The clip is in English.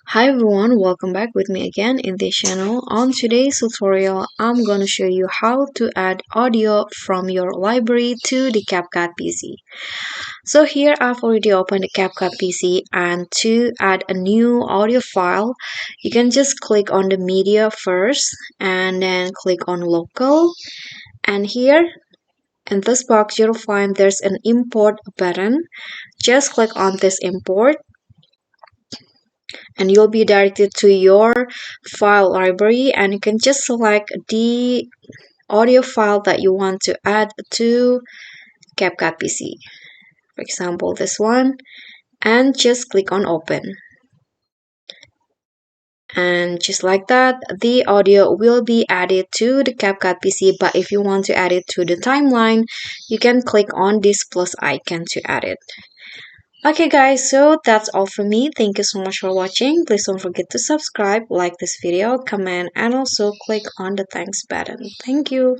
Hi everyone, welcome back with me again in this channel. On today's tutorial, I'm gonna show you how to add audio from your library to the CapCut PC. So here I've already opened the CapCut PC, and to add a new audio file, you can just click on the media first and then click on local. And here in this box, you'll find there's an import button. Just click on this import and you'll be directed to your file library, and you can just select the audio file that you want to add to CapCut PC. For example, this one, and just click on open. And just like that, the audio will be added to the CapCut PC. But if you want to add it to the timeline, you can click on this plus icon to add it. Okay guys, so that's all from me. Thank you so much for watching. Please don't forget to subscribe, like this video, comment, and also click on the thanks button. Thank you.